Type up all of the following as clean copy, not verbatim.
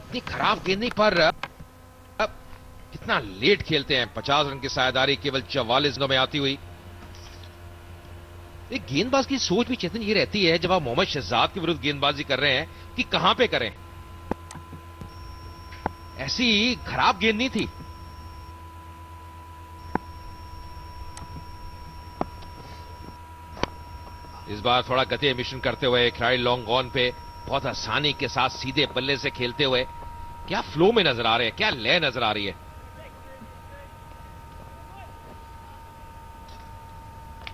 इतनी खराब गेंदनी पर कितना लेट खेलते हैं। 50 रन की साझेदारी केवल 44 रनों में आती हुई। एक गेंदबाज की सोच भी चेतन ये रहती है जब आप मोहम्मद शहजाद के विरुद्ध गेंदबाजी कर रहे हैं कि कहां पे करें। ऐसी खराब गेंद नहीं थी। इस बार थोड़ा गति मिशन करते हुए खिलाड़ी लॉन्ग ऑन पे बहुत आसानी के साथ सीधे बल्ले से खेलते हुए क्या फ्लो में नजर आ रहे हैं, क्या लय नजर आ रही है।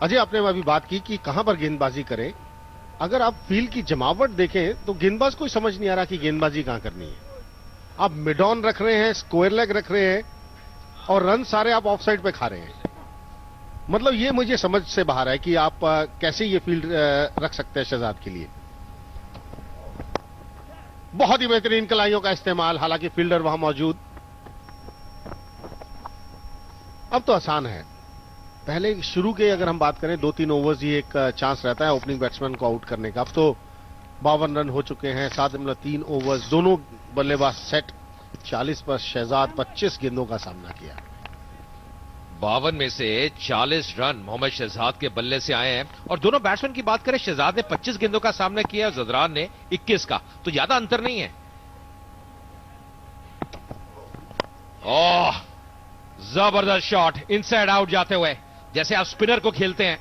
अजय, आपने अभी बात की कि कहां पर गेंदबाजी करें। अगर आप फील्ड की जमावट देखें तो गेंदबाज को समझ नहीं आ रहा कि गेंदबाजी कहां करनी है। आप मिड ऑन रख रहे हैं, स्क्वायर लेग रख रहे हैं और रन सारे आप ऑफ साइड पे खा रहे हैं। मतलब ये मुझे समझ से बाहर है कि आप कैसे ये फील्ड रख सकते हैं शहजाद के लिए। बहुत ही बेहतरीन कलाइयों का इस्तेमाल, हालांकि फील्डर वहां मौजूद। अब तो आसान है। पहले शुरू के अगर हम बात करें 2-3 ओवर्स ही एक चांस रहता है ओपनिंग बैट्समैन को आउट करने का। अब तो 52 रन हो चुके हैं। 7.3 ओवर्स, दोनों बल्लेबाज सेट। 40 पर शहजाद 25 गेंदों का सामना किया। 52 में से 40 रन मोहम्मद शहजाद के बल्ले से आए हैं। और दोनों बैट्समैन की बात करें, शहजाद ने 25 गेंदों का सामना किया और जदरान ने 21 का, तो ज्यादा अंतर नहीं है। ओह, जबरदस्त शॉट, इनसाइड आउट जाते हुए, जैसे आप स्पिनर को खेलते हैं।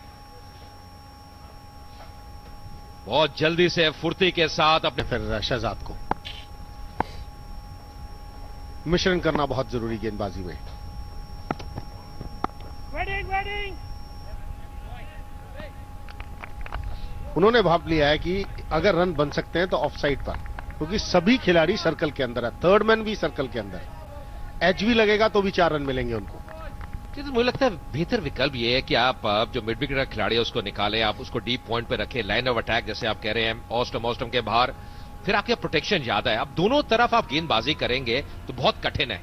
बहुत जल्दी से फुर्ती के साथ अपने फिर शहजाद को मिश्रण करना बहुत जरूरी गेंदबाजी में। उन्होंने भाप लिया है कि अगर रन बन सकते हैं तो ऑफ साइड पर, क्योंकि सभी खिलाड़ी सर्कल के अंदर है। थर्ड मैन भी सर्कल के अंदर, एच भी लगेगा तो भी 4 रन मिलेंगे उनको। तो मुझे लगता है बेहतर विकल्प ये है कि आप जो मिड विकेट खिलाड़ी है उसको निकालें, आप उसको डीप पॉइंट पे रखें, लाइन ऑफ अटैक जैसे आप कह रहे हैं, ऑस्टम के बाहर, फिर आपके प्रोटेक्शन ज्यादा है। अब दोनों तरफ आप गेंदबाजी करेंगे तो बहुत कठिन है।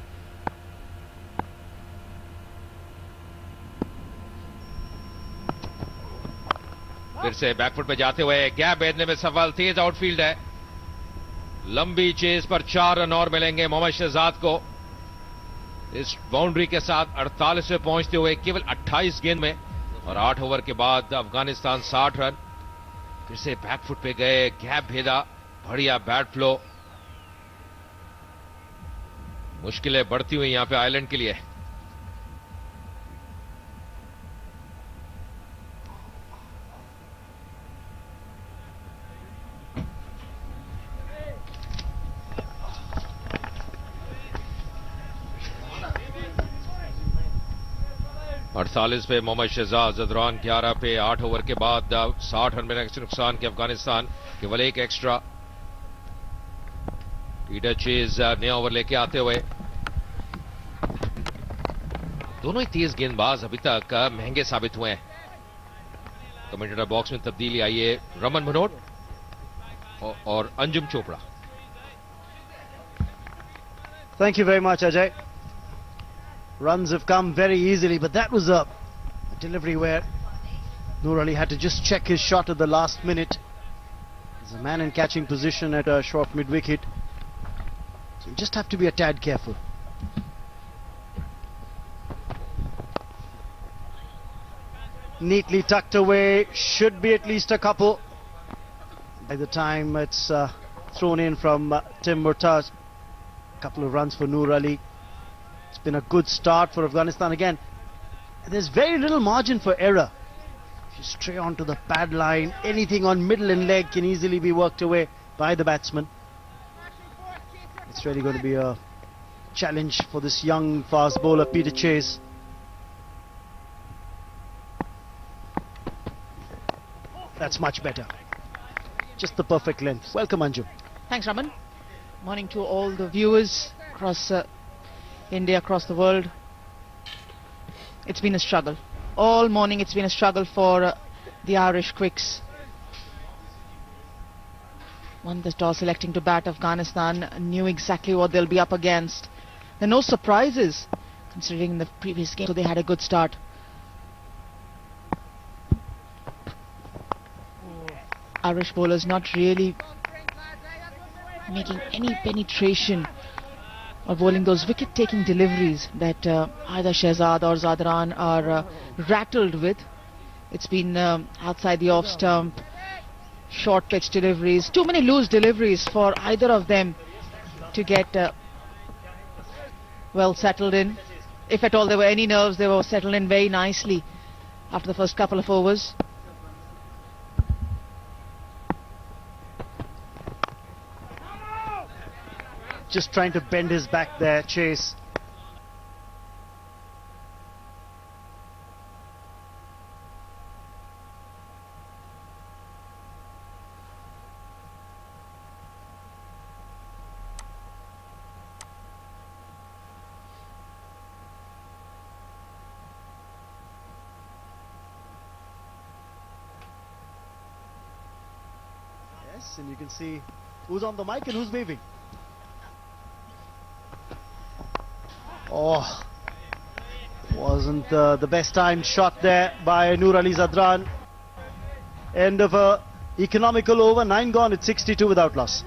फिर से बैकफुट पे जाते हुए गैप भेजने में सफल, तेज आउटफील्ड है। लंबी चेज पर 4 रन और मिलेंगे मोहम्मद शहजाद को। इस बाउंड्री के साथ 48 में पहुंचते हुए केवल 28 गेंद में, और 8 ओवर के बाद अफगानिस्तान 60 रन। फिर से बैकफुट पे गए, गैप भेजा, बढ़िया बैट फ्लो। मुश्किलें बढ़ती हुई यहां पे आयरलैंड के लिए। अड़तालीस पे मोहम्मद शहजाद, जदरान 11 पे। 8 ओवर के बाद 60 रन मिलने के नुकसान के अफगानिस्तान, केवल एक एक्स्ट्रा। पीटर चेज नया ओवर लेके आते हुए। दोनों ही तेज गेंदबाज अभी तक महंगे साबित हुए हैं। कमेंटेटर बॉक्स में तब्दीली आई है, रमन भनोट और Anjum Chopra. Thank you very much, Ajay. Runs have come very easily, but that was a delivery where Noor Ali had to just check his shot at the last minute. There's a man in catching position at a short mid-wicket, so you just have to be a tad careful. Neatly tucked away, should be at least a couple. By the time it's thrown in from Tim Murtaz, a couple of runs for Noor Ali. It's been a good start for Afghanistan again. And there's very little margin for error. If you stray onto the pad line, anything on middle and leg can easily be worked away by the batsman. It's really going to be a challenge for this young fast bowler, Peter Chase. That's much better. Just the perfect length. Welcome, Anju. Thanks, Raman. Morning to all the viewers across India, across the world. It's been a struggle. All morning it's been a struggle for the Irish Quicks. Won the toss, selecting to bat. Afghanistan knew exactly what they'll be up against. There are no surprises considering the previous game, so they had a good start. Irish bowlers not really making any penetration or bowling those wicket-taking deliveries that either Shihzad or Zadran are rattled with. It's been outside the off stump, short pitch deliveries, too many loose deliveries for either of them to get well settled in. If at all there were any nerves, they were settled in very nicely after the first couple of overs. Just trying to bend his back there, Chase. Yes, and you can see who's on the mic and who's waving. Oh, wasn't the best timed shot there by Noor Ali Zadran. End of a economical over, 9 gone, it's 62 without loss.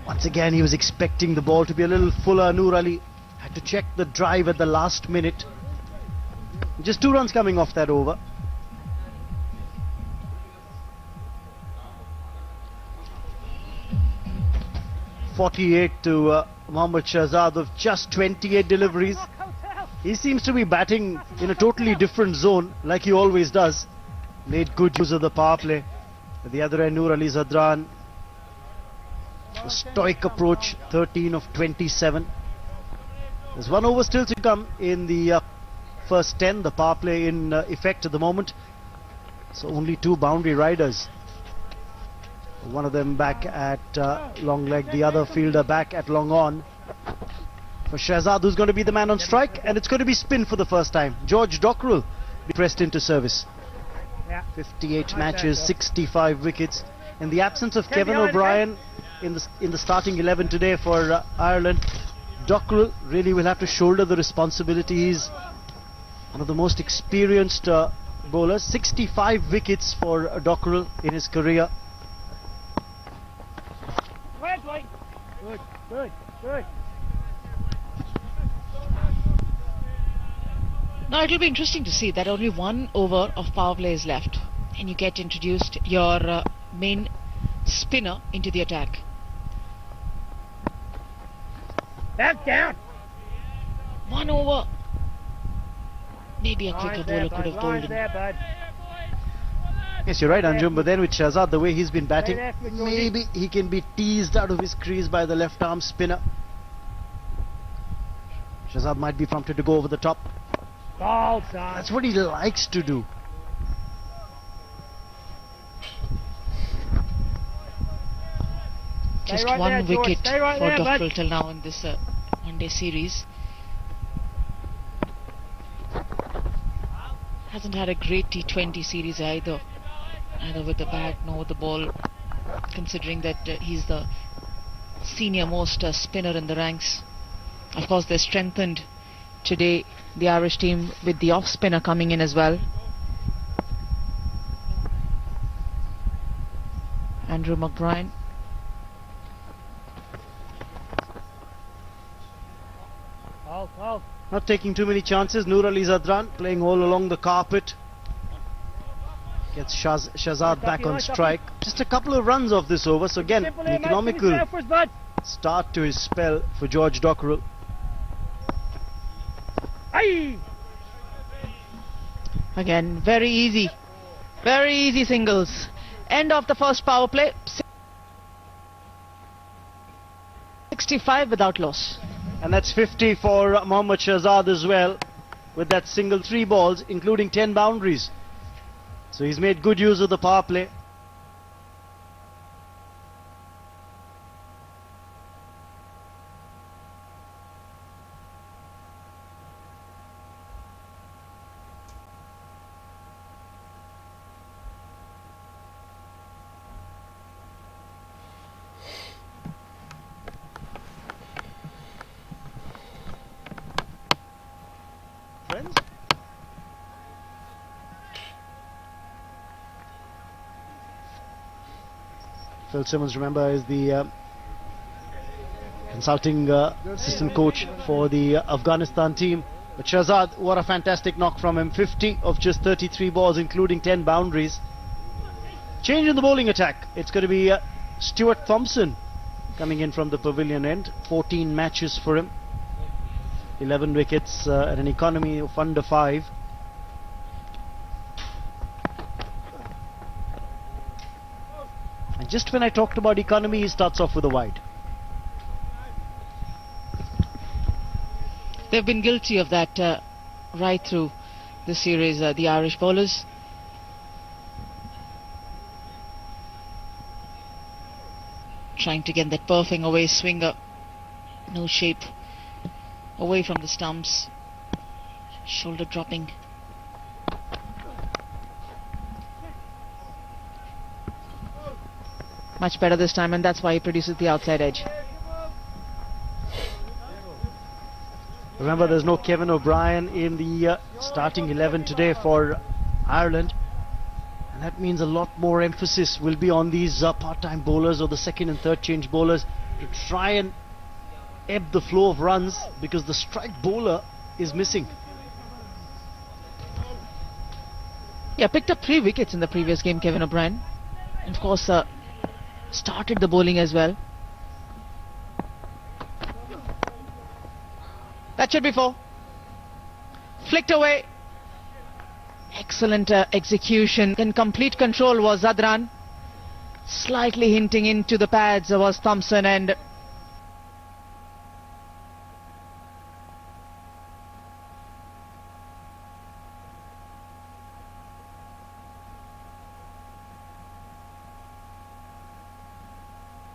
Once again, he was expecting the ball to be a little fuller. Noor Ali had to check the drive at the last minute. Just 2 runs coming off that over. .48 to Mohammad Shihzad of just 28 deliveries. He seems to be batting in a totally different zone, like he always does. Made good use of the power play. At the other end, Noor Ali Zadran, a stoic approach, 13 of 27. There's 1 over still to come in the first 10. The power play in effect at the moment. So only 2 boundary riders. One of them back at long leg, the other fielder back at long on. For Shihzad, who's going to be the man on strike, and it's going to be spin for the first time. George Dockrell be pressed into service. 58 matches, 65 wickets. In the absence of Kevin O'Brien in the starting 11 today for Ireland, Dockrell really will have to shoulder the responsibility. He's one of the most experienced bowlers. 65 wickets for Dockrell in his career. Good. Now it'll be interesting to see that only 1 over of power play is left, and you get introduced your main spinner into the attack. Back down. 1 over. Maybe a quicker bowler could have bowled him. Yes, you're right, Anjum, but then with Shihzad, the way he's been batting, maybe he can be teased out of his crease by the left arm spinner. Shihzad might be prompted to go over the top. That's what he likes to do. Just right 1 wicket for Dockrell till now in this one-day series. Hasn't had a great T20 series either with the bat nor with the ball, considering that he's the senior most spinner in the ranks. Of course, they're strengthened today, the Irish team, with the off spinner coming in as well. Andrew McBride. Not taking too many chances. Noor Ali Zadran playing all along the carpet. Gets Shihzad back on strike. Just a couple of runs off this over. So again, an economical start to his spell for George Dockrell. Again, very easy singles. End of the first power play. 65 without loss. And that's 50 for Mohammad Shihzad as well, with that single 3 balls, including 10 boundaries. So he's made good use of the power play. friends. Phil Simmons, remember, is the consulting assistant coach for the Afghanistan team. But Shihzad, what a fantastic knock from him. 50 of just 33 balls, including 10 boundaries. Change in the bowling attack. It's going to be Stuart Thompson coming in from the pavilion end. 14 matches for him. 11 wickets at an economy of under 5. And just when I talked about economy, he starts off with a wide. They've been guilty of that right through the series, the Irish bowlers. Trying to get that perfect away swinger. No shape. Away from the stumps. Shoulder dropping. Much better this time, and that's why he produces the outside edge. Remember, there's no Kevin O'Brien in the starting 11 today for Ireland. And that means a lot more emphasis will be on these part-time bowlers or the second and third change bowlers to try and ebb the flow of runs, because the strike bowler is missing. Yeah, picked up 3 wickets in the previous game, Kevin O'Brien. And of course, started the bowling as well. That should be 4. Flicked away. Excellent execution. In complete control was Zadran. Slightly hinting into the pads was Thompson, and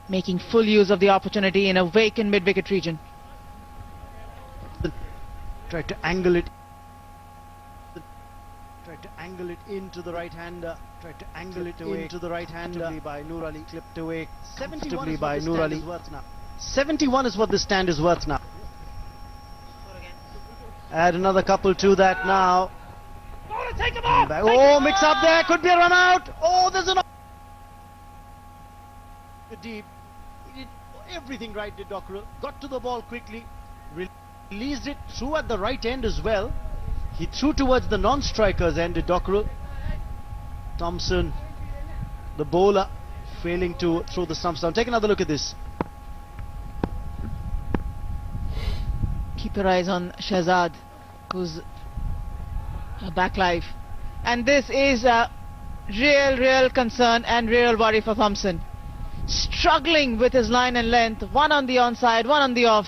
making full use of the opportunity in a vacant mid-wicket region. Tried to angle it. Tried to angle it into the right hander. Tried to angle it away into the right hander by Noor Ali. Clipped away comfortably by Noor Ali. 71 is what this stand is worth now. Add another couple to that now. Take him off! Oh, mix up there. Could be a run out. Oh, there's an deep. He did everything right, did Dockrell. Got to the ball quickly. Released it through at the right end as well. He threw towards the non-strikers end, did Dockrell. Thompson, the bowler, failing to throw the stumps down. Take another look at this. Keep your eyes on Shihzad, who's back live. And this is a real concern and real worry for Thompson. Struggling with his line and length. One on the onside, one on the off.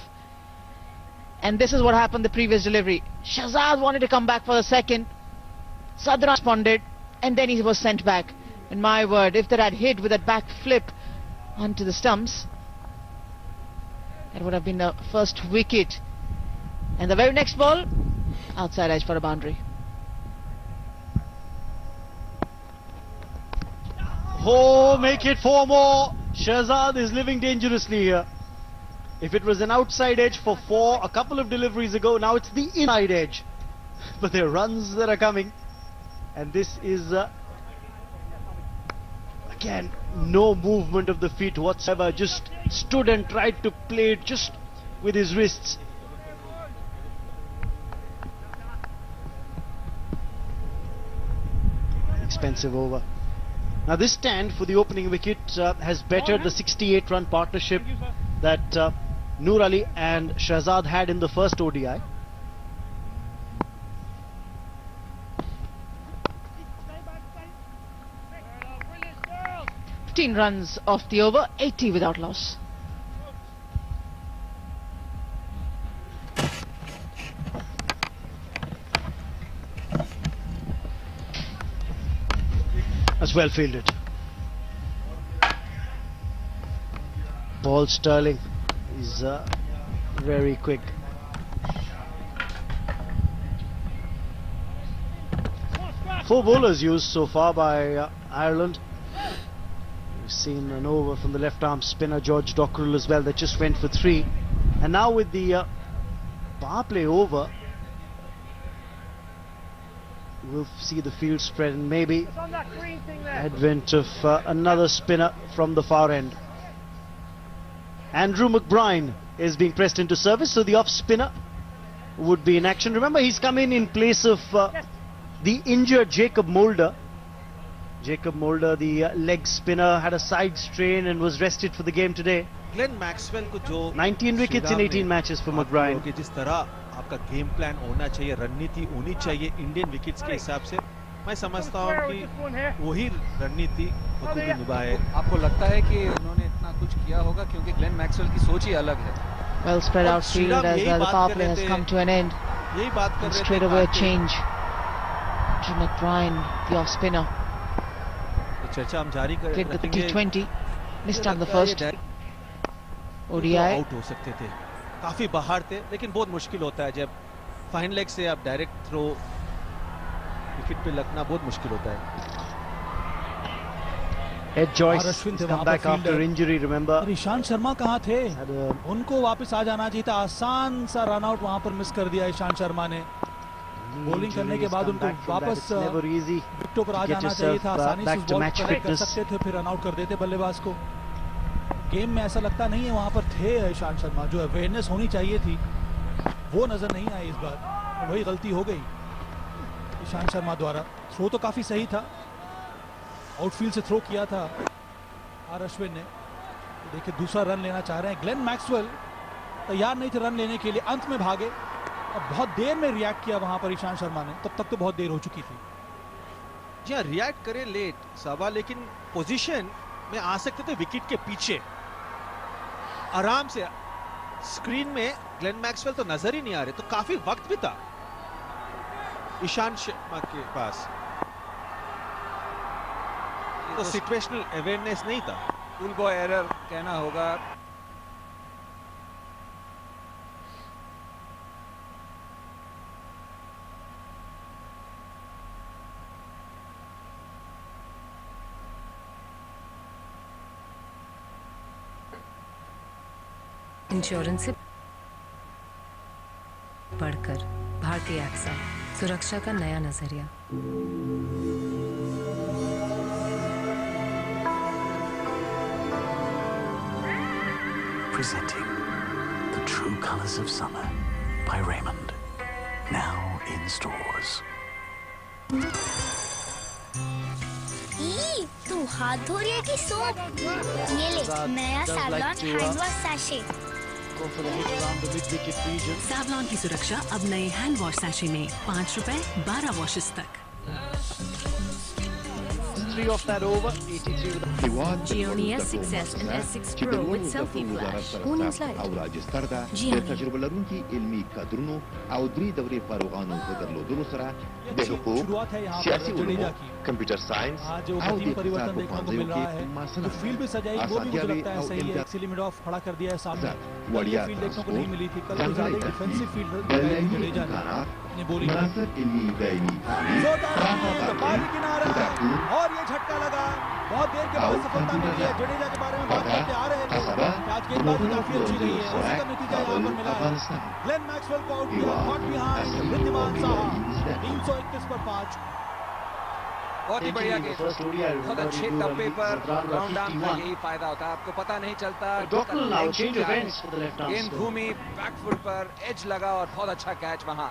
And this is what happened the previous delivery. Shihzad wanted to come back for the second. Sadra responded, and then he was sent back. And my word, if that had hit with that back flip onto the stumps, that would have been the first wicket. And the very next ball, outside edge for a boundary. Oh, make it 4 more. Shihzad is living dangerously here. If it was an outside edge for 4 a couple of deliveries ago, now it's the inside edge. But there are runs that are coming. And this is, again, no movement of the feet whatsoever. Just stood and tried to play it just with his wrists. Expensive over. Now this stand for the opening wicket has bettered the 68-run partnership that Noor Ali and Shihzad had in the first ODI. Runs off the over, 80 without loss. That's well fielded. Paul Sterling is very quick. Four bowlers used so far by Ireland. We've seen an over from the left arm spinner George Dockrell as well that just went for 3. And now with the power play over, we'll see the field spread and maybe It's on that green thing there. advent of another spinner from the far end. Andrew McBride is being pressed into service, so the off spinner would be in action. Remember, he's come in place of the injured Jacob Mulder. Jacob Mulder, the leg spinner, had a side strain and was rested for the game today. Glenn Maxwell को जो 19 wickets in 18 matches for McBride. कि जिस तरह आपका game plan होना चाहिए, रणनीति होनी चाहिए इंडियन विकेट्स के हिसाब से, मैं समझता हूं कि वही रणनीति बखूबी निभाए. आपको लगता है कि उन्होंने इतना कुछ किया होगा क्योंकि ग्लेन मैक्सवेल की सोच ही अलग है. Well spread out field as the power play has come to an end. यही बात कर रहे थे. Straight away a change to McBride, the off spinner. चर्चा हम जारी कर Played with the रखेंगे. T20, missed on the first ODI. Out हो सकते थे, काफी बाहर थे, लेकिन बहुत मुश्किल होता है जब फाइन लेग से आप डायरेक्ट थ्रो विकेट पे लगना बहुत मुश्किल होता है. Ed Joyce has come back after injury, remember. Ishant Sharma कहाँ थे? उनको वापस आ जाना चाहिए था. आसान सा रन आउट वहां पर मिस कर दिया ईशांत शर्मा ने. बॉलिंग करने के बाद उनको वापस विकेटों पर आ जाना चाहिए था. आसानी से बॉल कलेक्ट कर सकते थे, फिर रन आउट कर देते बल्लेबाज को. गेम में ऐसा लगता नहीं है वहां पर थे ईशांत शर्मा. जो अवेयरनेस होनी चाहिए थी वो नजर नहीं आई इस बार. वही गलती हो गई ईशांत शर्मा द्वारा. थ्रो तो काफी सही था, आउटफील्ड से थ्रो किया था आर अश्विन ने. देखिए दूसरा रन लेना चाह रहे हैं. ग्लेन मैक्सवेल तैयार नहीं थे रन लेने के लिए, अंत में भागे. अब बहुत देर में रिएक्ट किया वहां पर ईशांत शर्मा ने. तब तक तो बहुत देर हो चुकी थी. जी हाँ, रिएक्ट करे लेट साबा, लेकिन पोजीशन में आ सकते थे विकेट के पीछे आराम से. स्क्रीन में ग्लेन मैक्सवेल तो नजर ही नहीं आ रहे, तो काफी वक्त भी था ईशांत शर्मा के पास. तो सिचुएशनल अवेयरनेस नहीं था. फुल बॉय एरर कहना होगा. इंश्योरेंस से बढ़कर भारतीय एक्सा, सुरक्षा का नया नजरिया. Presenting the true colors of summer by Raymond, now in stores. तू हाथ धो रही है कि सोप? ये ले नया Savlon hand wash sachet. Savlon की सुरक्षा अब नए हैंड वॉश सैशे में 5 रुपए 12 वॉशेस तक. 3 off that over, 83 with Gioni S6s and S6 Pro with selfie flash. Morning slide. تجربه لرونکي علمي کادرونو او 3 دورې فاروقانو په درلودلو سره د حقوق سیاسي علوم computer science जो टीम परिवर्तन देखने को मिल रहा है. जो फील्ड भी सजाई वो भी मुझे लगता है सही है. एक्सी लिमिट ऑफ खड़ा कर दिया है सामने. बढ़िया फील्ड देखने को नहीं मिली थी कल. ज्यादा डिफेंसिव फील्ड जडेजा ने बोली. बाहरी किनारा और ये झटका लगा. बहुत देर के बाद सफलता मिली है. जडेजा के बारे में बात करते आ रहे थे. आज गेंदबाजी काफी अच्छी रही है, उसी का नतीजा यहाँ पर मिला है. ग्लेन मैक्सवेल को आउट किया. Caught behind Wriddhiman Saha. 331 पर 5. बहुत ही बढ़िया गेम. बहुत अच्छे टप्पे पर ग्राउंड डाउन का यही फायदा होता है. आपको पता नहीं चलता. गेंद घूमी बैकफुट पर, एज लगा और बहुत अच्छा कैच वहां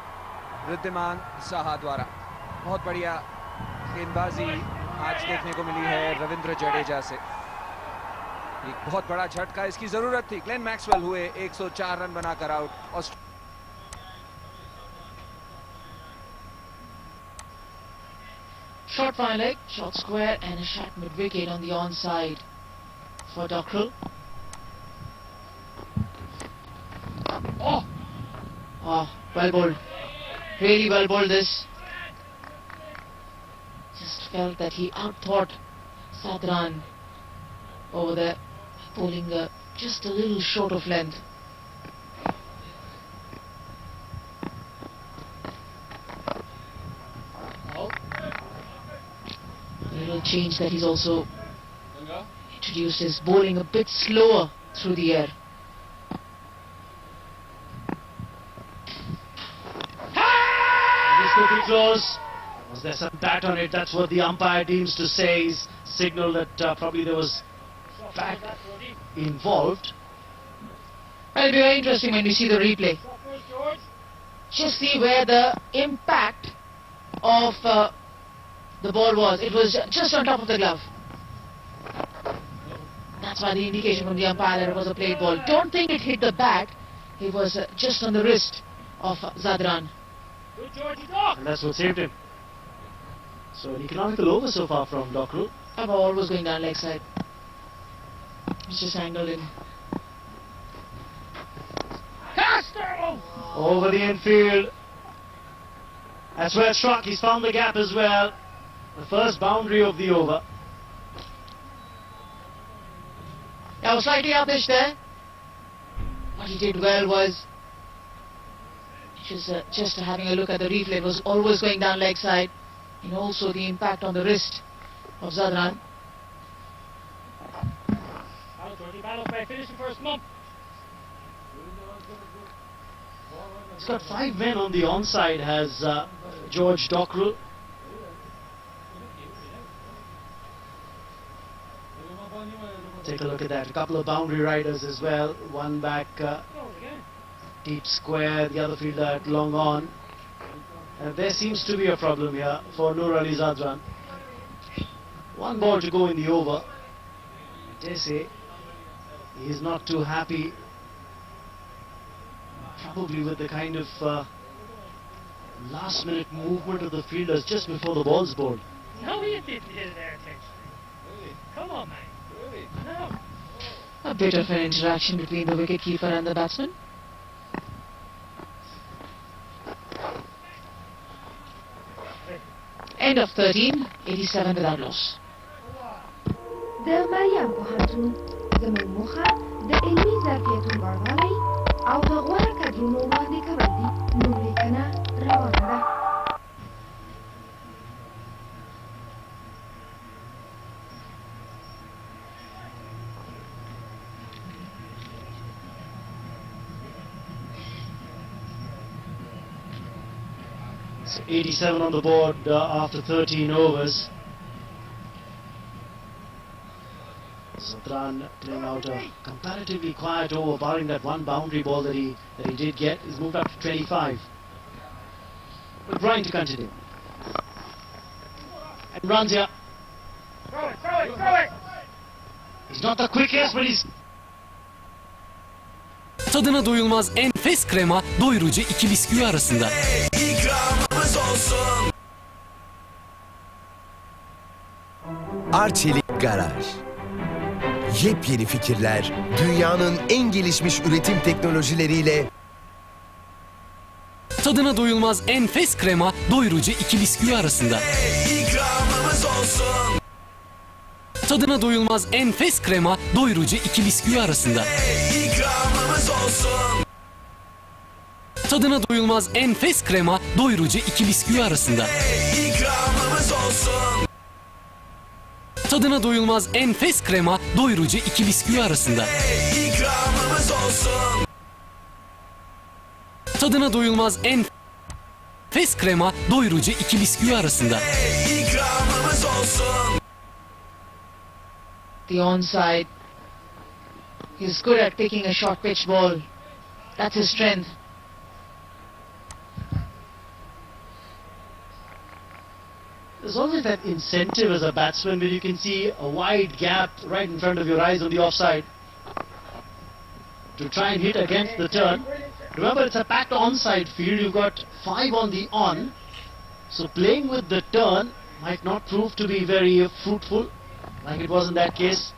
रिद्धिमान साहा द्वारा. बहुत बढ़िया गेंदबाजी आज देखने को मिली है रविंद्र जडेजा से. एक बहुत बड़ा झटका इसकी जरूरत थी. ग्लेन मैक्सवेल हुए 104 रन बनाकर out. Short fine leg, short square and a shot mid-wicket on the onside for Dockrell. Oh, well bowled. Really well bowled this. Just felt that he outthought Sadran over there, bowling just a little short of length. Little change that he's also introduced is bowling a bit slower through the air. This could be close. Was there some bat on it? That's what the umpire deems to say, is signal that probably there was bat involved. It'll be very interesting when we see the replay. Just see where the impact of the ball was. It was just on top of the glove. That's why the indication from the umpire that it was a played ball. Don't think it hit the bat. It was just on the wrist of Zadran. And that's what saved him. So an economical over so far from Dockrell. The ball was going down leg side. It's just angled in. Over the infield. That's where it struck. He's found the gap as well. The first boundary of the over. That was slightly outdished there. What he did well was just having a look at the replay. It was always going down leg side. And also the impact on the wrist of Zadran. Finish the first month. He's got 5 men on the onside, has George Dockrell. Take a look at that. A couple of boundary riders as well. One back deep square, the other fielder at long on. And there seems to be a problem here for Nur Ali Zadran. 1 ball to go in the over. I dare say he is not too happy, probably with the kind of last minute movement of the fielders just before the ball's bowled. No, he didn't hit there attention. Come on, man. No. A bit of an interaction between the wicketkeeper and the batsman. End of 13, 87 without loss. د مریم پوهنتون زموږ موخه د علمي ظرفیتو لوړوالی او د غوره کدرونو وړاندې کول دي. نوم لیکنه روانه ده. So 87 on the board after 13 overs. Zadran playing out a comparatively quiet over, barring that 1 boundary ball that he did get. He's moved up to 25. But Brian to continue. And runs here. Throw it, throw it, throw it! He's not the quickest, but he's... Tadına doyulmaz enfes krema, doyurucu 2 bisküvi arasında. İkramımız olsun. Arçelik Garaj. Yepyeni fikirler, dünyanın en gelişmiş üretim teknolojileriyle Tadına doyulmaz enfes krema, doyurucu 2 bisküvi arasında. İkramımız olsun. Tadına doyulmaz enfes krema, doyurucu 2 bisküvi arasında. İkramımız olsun. Tadına doyulmaz enfes krema, doyurucu 2 bisküvi arasında. İkramımız olsun. Tadına doyulmaz enfes krema, doyurucu 2 bisküvi arasında. İkramımız olsun. Tadına doyulmaz enfes krema, doyurucu 2 bisküvi arasında. İkramımız olsun. The onside. He's good at picking a short pitch ball. That's his strength. There's always that incentive as a batsman where you can see a wide gap right in front of your eyes on the offside to try and hit against the turn. Remember, it's a packed onside field. You've got 5 on the on. So playing with the turn might not prove to be very fruitful, like it was in that case.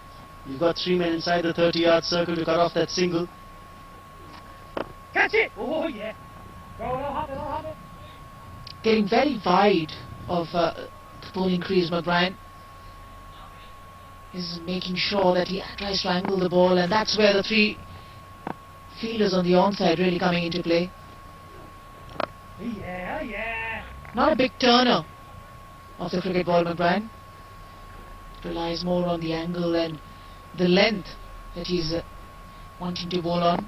You've got 3 men inside the 30-yard circle to cut off that single. Catch it! Oh, yeah. Go, have it. Getting very wide of the bowling crease, McBrien is making sure that he tries to angle the ball, and that's where the 3 fielders on the onside really coming into play. Yeah. Not a big turner of the cricket ball, McBrien. Relies more on the angle and the length that he's wanting to bowl on.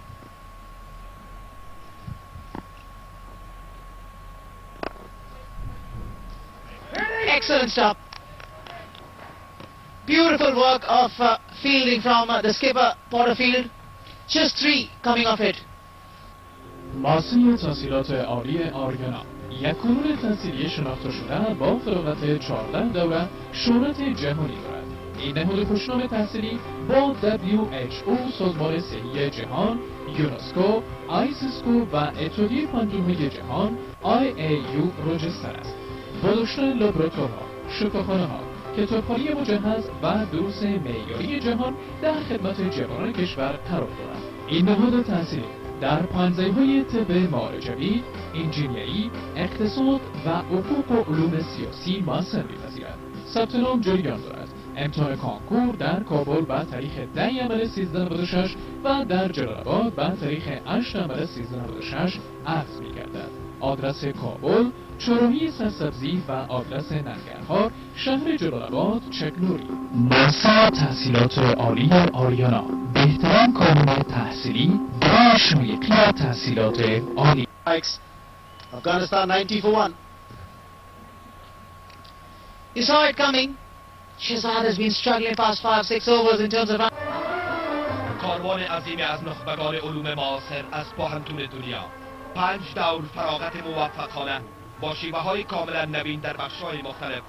Excellent stop. Beautiful work of fielding from the skipper Porterfield. Just 3 coming off it. ماسه تحصیلات عالی آریانا یک کنون تحصیلی شناخته شده با فراغت 14 دوره شهرت جهانی دارد. این نهاد خوشنام تحصیلی با WHO سازمان صحی جهان، یونسکو، آیسیسکو و اتحادیه پانتون‌های جهان IAU رجستر است. با داشتن لابراتوارها، شفاخانه‌ها، کتابخانه مجهز و دروس معیاری جهان در خدمت جوانان کشور قرار دارد. این نهاد تحصیلی در پانزه‌های طب معالجوی، انجینیری، اقتصاد و حقوق و علوم سیاسی ماستر می‌پذیرد. ثبت نام جریان دارد. امتحان کانکور در کابل به تاریخ 10 اول 1396 و در جلال‌آباد به تاریخ 8 اول 1396 عرض می‌گردد. آدرس کابل، چهارراهی سرسبزی و آدرس ننگرهار، شهر جلال‌آباد، چکنوری. مؤسسه تحصیلات عالی آریانا، بهترین کانون تحصیلی و شایقی تحصیلات عالی. Afghanistan 90 for 1. You saw it coming. Shihzad has been struggling past 5-6 overs in terms of run. کاروان عظیمی از نخبگان علوم معاصر از کهن‌تون دنیا 5 دور فراغت موفقانه با شیوه‌های کاملا نوین در بخش‌های مختلف